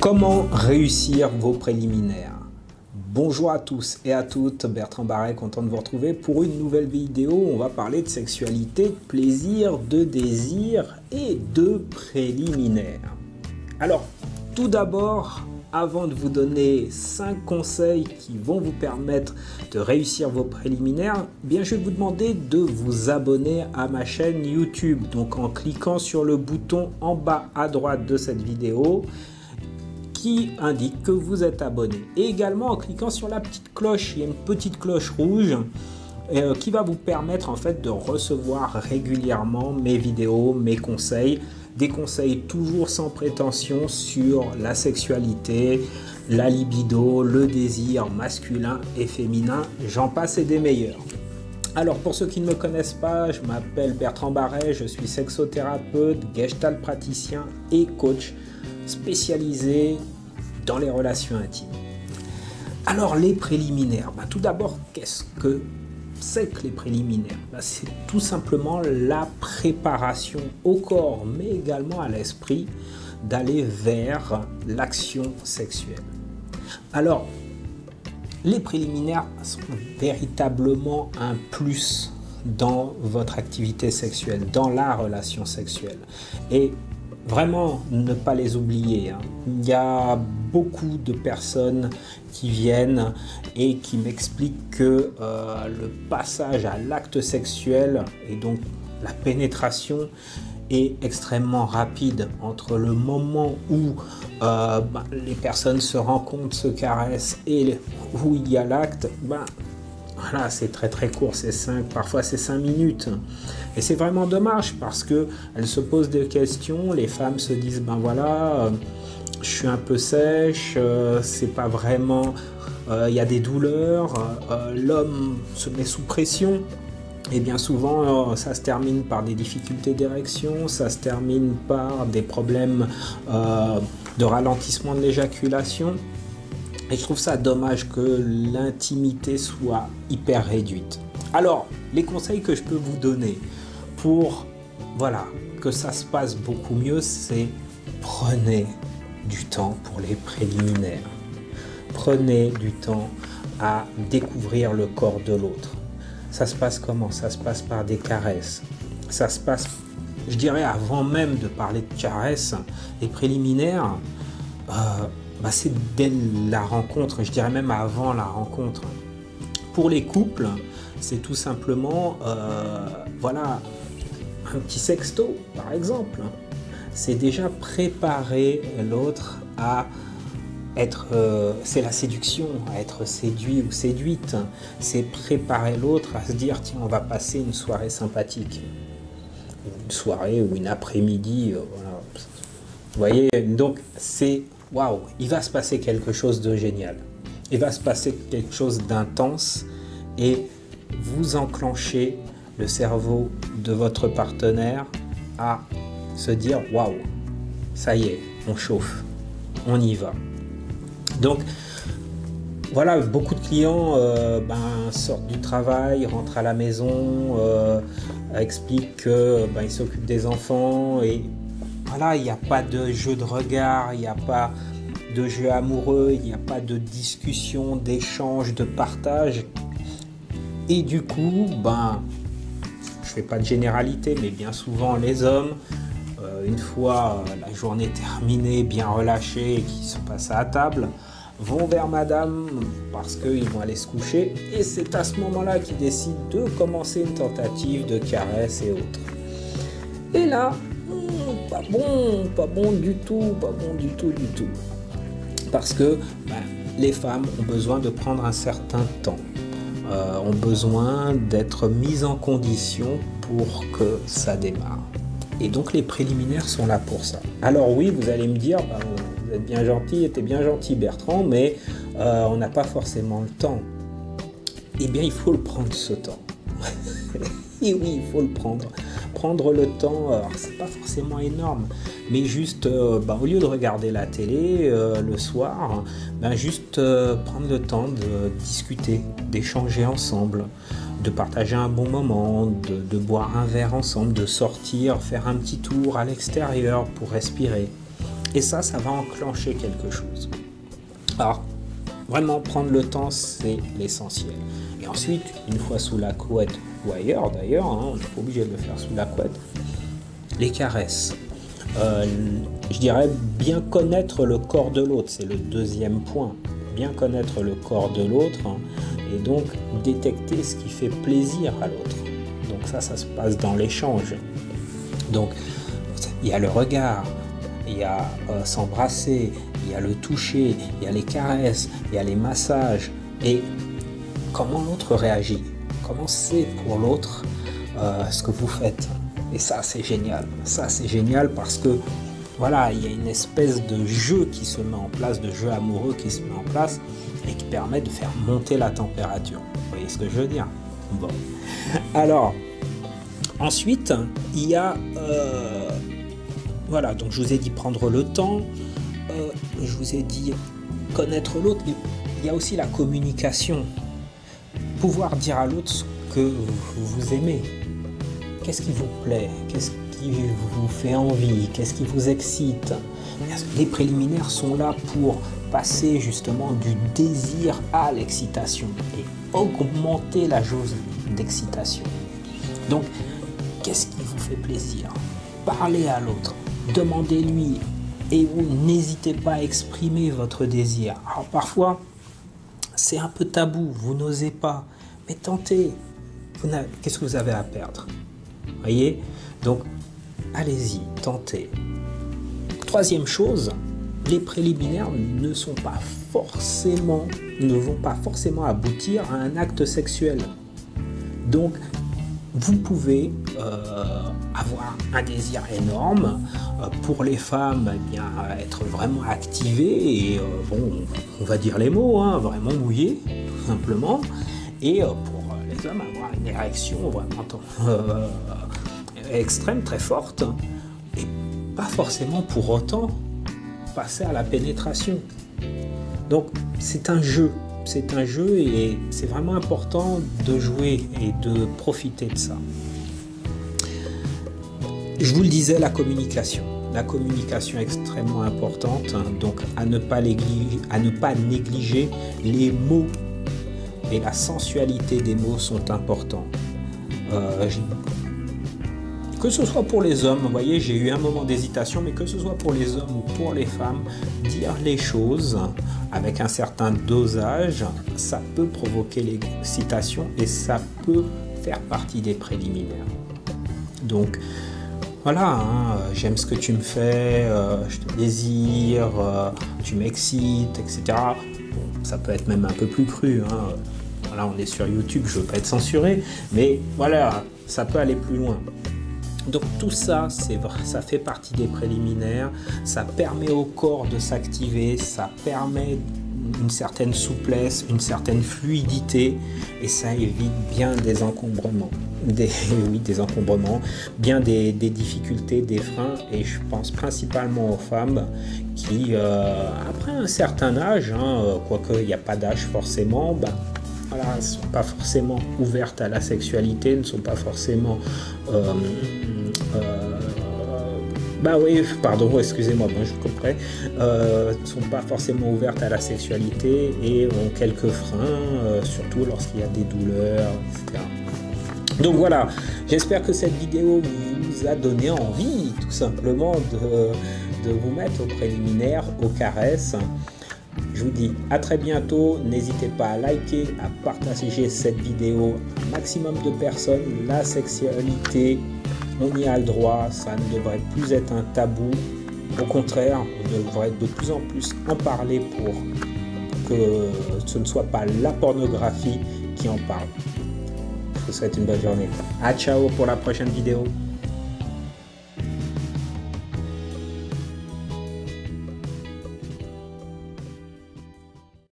Comment réussir vos préliminaires? Bonjour à tous et à toutes, Bertrand Barret, content de vous retrouver pour une nouvelle vidéo. On va parler de sexualité, de plaisir, de désir et de préliminaires. Alors, tout d'abord, avant de vous donner 5 conseils qui vont vous permettre de réussir vos préliminaires, bien je vais vous demander de vous abonner à ma chaîne YouTube. Donc en cliquant sur le bouton en bas à droite de cette vidéo, qui indique que vous êtes abonné. Et également en cliquant sur la petite cloche, il y a une petite cloche rouge qui va vous permettre en fait de recevoir régulièrement mes vidéos, mes conseils, des conseils toujours sans prétention sur la sexualité, la libido, le désir masculin et féminin, j'en passe et des meilleurs. Alors pour ceux qui ne me connaissent pas, je m'appelle Bertrand Barret, je suis sexothérapeute, gestalt praticien et coach spécialisé dans les relations intimes. Alors les préliminaires, tout d'abord, qu'est-ce que c'est que les préliminaires? C'est tout simplement la préparation au corps, mais également à l'esprit, d'aller vers l'action sexuelle. Alors, les préliminaires sont véritablement un plus dans votre activité sexuelle, dans la relation sexuelle. Et vraiment, ne pas les oublier. Il y a beaucoup de personnes qui viennent et qui m'expliquent que le passage à l'acte sexuel et donc la pénétration est extrêmement rapide entre le moment où les personnes se rencontrent, se caressent et où il y a l'acte. Voilà, c'est très court, parfois c'est 5 minutes. Et c'est vraiment dommage parce qu'elles se posent des questions, les femmes se disent, je suis un peu sèche, c'est pas vraiment, il y a des douleurs, l'homme se met sous pression. Et bien souvent, ça se termine par des difficultés d'érection, ça se termine par des problèmes de ralentissement de l'éjaculation. Et je trouve ça dommage que l'intimité soit hyper réduite. Alors, les conseils que je peux vous donner pour que ça se passe beaucoup mieux, c'est prenez du temps pour les préliminaires. Prenez du temps à découvrir le corps de l'autre. Ça se passe comment? Ça se passe par des caresses. Ça se passe, je dirais, avant même de parler de caresses, les préliminaires, c'est dès la rencontre, je dirais même avant la rencontre. Pour les couples, c'est tout simplement, un petit sexto, par exemple. C'est déjà préparer l'autre à être, c'est la séduction, à être séduit ou séduite. C'est préparer l'autre à se dire, tiens, on va passer une soirée sympathique. Une soirée ou une après-midi, Vous voyez, donc c'est waouh, il va se passer quelque chose de génial. Il va se passer quelque chose d'intense et vous enclenchez le cerveau de votre partenaire à se dire waouh, ça y est, on chauffe, on y va. Donc voilà, beaucoup de clients sortent du travail, rentrent à la maison, expliquent qu'ils s'occupent des enfants et voilà, il n'y a pas de jeu de regard, il n'y a pas de jeu amoureux, il n'y a pas de discussion, d'échange, de partage. Et du coup, je fais pas de généralité, mais bien souvent les hommes, une fois la journée terminée, bien relâchés et qui se passent à table, vont vers madame parce qu'ils vont aller se coucher. Et c'est à ce moment-là qu'ils décident de commencer une tentative de caresse et autres. Et là, pas bon du tout. Parce que les femmes ont besoin de prendre un certain temps, ont besoin d'être mises en condition pour que ça démarre. Et donc les préliminaires sont là pour ça. Alors oui, vous allez me dire, vous êtes bien gentil, t'es bien gentil Bertrand, mais on n'a pas forcément le temps. Eh bien, il faut le prendre ce temps. Et oui, il faut le prendre. Prendre le temps, c'est pas forcément énorme, mais juste au lieu de regarder la télé le soir, juste prendre le temps de discuter, d'échanger ensemble, de partager un bon moment, de boire un verre ensemble, de sortir, faire un petit tour à l'extérieur pour respirer. Et ça va enclencher quelque chose. Alors, vraiment prendre le temps, c'est l'essentiel. Et ensuite, une fois sous la couette, ou ailleurs d'ailleurs, hein, on n'est pas obligé de le faire sous la couette, les caresses. Je dirais bien connaître le corps de l'autre, c'est le deuxième point. Bien connaître le corps de l'autre, hein, et donc détecter ce qui fait plaisir à l'autre. Donc ça se passe dans l'échange. Donc il y a le regard, il y a s'embrasser, il y a le toucher, il y a les caresses, il y a les massages. Et comment l'autre réagit, comment c'est pour l'autre ce que vous faites. Et ça c'est génial. Ça c'est génial parce que voilà, il y a une espèce de jeu qui se met en place, de jeu amoureux qui se met en place et qui permet de faire monter la température. Vous voyez ce que je veux dire? Bon. Alors, ensuite, il y a... voilà, donc je vous ai dit prendre le temps, je vous ai dit connaître l'autre. Il y a aussi la communication. Pouvoir dire à l'autre ce que vous aimez. Qu'est-ce qui vous plaît? Qu'est-ce qui vous fait envie? Qu'est-ce qui vous excite? Les préliminaires sont là pour passer justement du désir à l'excitation et augmenter la jauge d'excitation. Donc, qu'est-ce qui vous fait plaisir? Parlez à l'autre, demandez-lui et vous n'hésitez pas à exprimer votre désir. Alors parfois, c'est un peu tabou, vous n'osez pas, mais tentez. Qu'est-ce que vous avez à perdre? Voyez? Donc, allez-y, tentez. Troisième chose, les préliminaires ne vont pas forcément aboutir à un acte sexuel. Donc, vous pouvez avoir un désir énorme. Pour les femmes, eh bien, être vraiment activé et, bon, on va dire les mots, hein, vraiment mouillé, tout simplement. Et pour les hommes, avoir une érection vraiment extrême, très forte. Et pas forcément pour autant passer à la pénétration. Donc, c'est un jeu et c'est vraiment important de jouer et de profiter de ça. Je vous le disais, la communication est extrêmement importante, hein, donc à ne pas négliger les mots et la sensualité des mots sont importants. Que ce soit pour les hommes, vous voyez, j'ai eu un moment d'hésitation, mais que ce soit pour les hommes ou pour les femmes, dire les choses avec un certain dosage, ça peut provoquer l'excitation et ça peut faire partie des préliminaires. Donc, voilà, hein, j'aime ce que tu me fais, je te désire, tu m'excites, etc. Bon, ça peut être même un peu plus cru, hein. Voilà, on est sur YouTube, je ne veux pas être censuré, mais voilà, ça peut aller plus loin. Donc tout ça, ça fait partie des préliminaires, ça permet au corps de s'activer, ça permet une certaine souplesse, une certaine fluidité et ça évite bien des encombrements, bien des difficultés, des freins et je pense principalement aux femmes qui, après un certain âge, hein, quoique il n'y a pas d'âge forcément, voilà, elles ne sont pas forcément ouvertes à la sexualité, ne sont pas forcément... oui, pardon, excusez-moi, je comprends. Ne sont pas forcément ouvertes à la sexualité et ont quelques freins, surtout lorsqu'il y a des douleurs, etc. Donc voilà, j'espère que cette vidéo vous a donné envie, tout simplement, de vous mettre aux préliminaires, aux caresses. Je vous dis à très bientôt, n'hésitez pas à liker, à partager cette vidéo à un maximum de personnes. La sexualité, on y a le droit, ça ne devrait plus être un tabou. Au contraire, on devrait de plus en plus en parler pour que ce ne soit pas la pornographie qui en parle. Je vous souhaite une bonne journée. À ciao pour la prochaine vidéo.